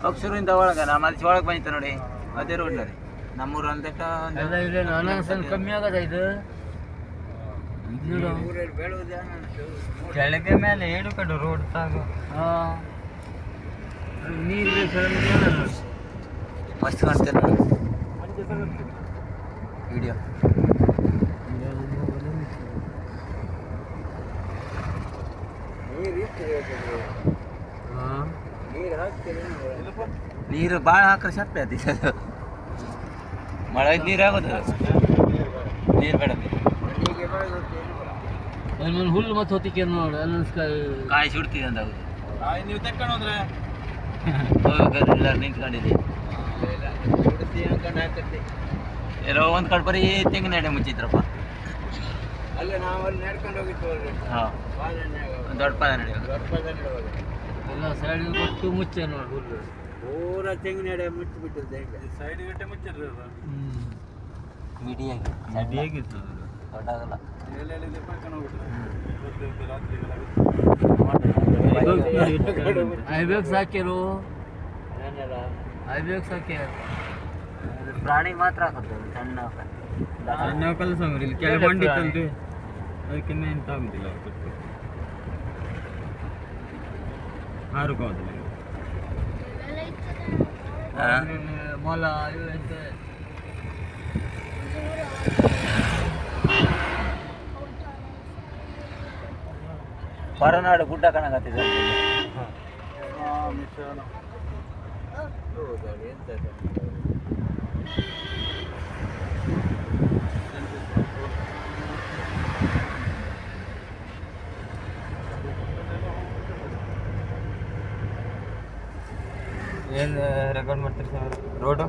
ಅಕ್ಷರಿಂದ ಒಳಗ ನಮ್ಮ ಅಲ್ಲಿ ಒಳಗೆ ಬಂತ ನೋಡಿ ಅದೇ ರೋಡ್ ರೀ ನಮ್ಮೂರು ಅಂದಟ ಕಮ್ಮಿ ಆಗದ ಇದು ಕೆಳಗೆ ಮೇಲೆ ಏಳು ಕಡೆ ರೋಡ್ ಸಾಗ ನೀರು ಮಸ್ತ್ ಕಾಣ್ತೇನೆ ನೋಡಿ ವಿಡಿಯೋ ನೀರು ಭಾಳ ಹಾಕ್ರೆ ಸಪ್ಪೆ ಅದಿ ಮಳೆ ನೀರು ಆಗೋದು ನೀರು ಬೇಡ ಹುಲ್ಲು ಮತ್ತೆ ಹೊತ್ತಿಕೆ ನೋಡಿ ಕಾಯಿ ಸುಡ್ತಿದೆ ಅಂತ ಆಗುದು ನೀವು ತಕೊಂಡು ಹೋದ್ರೆ ಎಲ್ಲರೂ ನಿಂತ್ಕೊಂಡಿದೆ ಎಲ್ಲೋ ಒಂದು ಕಡೆ ಬರೀ ತೆಂಗಿನ ಎಡೆ ಮುಚ್ಚಿದ್ರಪ್ಪ ಅಲ್ಲೇ ನಾವು ಅಲ್ಲಿ ನಡ್ಕೊಂಡು ಹೋಗಿತ್ತು ಹಾಂ ದೊಡ್ಡ ಪಾದ ನಡೆಯೋದು ಎಲ್ಲ ಸೈಡ್ ಕೊಟ್ಟು ಮುಚ್ಚೆ ನೋಡಿ ಹುಲ್ಲು ಪೂರ ತೆಂಗಿನ ಎಡೆ ಮುಚ್ಚಿಬಿಟ್ಟಿದೆ ಸೈಡ್ ಗಟ್ಟೆ ಮುಚ್ಚಿದ್ರು ಮಿಡಿಯಾಗಿತ್ತು ದೊಡ್ಡಾಗಲ್ಲ ಐಬೇಕ್ ಸಾಕ್ಯಾರು ಐಬೇಕ್ ಸಾಕ್ಯಾರ ಪ್ರಾಣಿ ಮಾತ್ರ ಹಾಕೋದು ಸಣ್ಣ ಸಣ್ಣ ಕಲ್ಸ ಇಲ್ಲಿ ಕೆಳ ಬಂಡಿತ್ತಲ್ರಿ ಅದಕ್ಕಿಂತ ಎಂತ ಆಗುದಿಲ್ಲ ಹಾರುಕೋದು ಮೊಲ ಇವು ಎಂತ ಹೊರನಾಡು ಗುಡ್ಡ ಕಾಣಕತ್ತಿದೆ ಏನು ರೆಕಾರ್ಡ್ ಮಾಡ್ತೀರಿ ಸರ್ ರೋಡು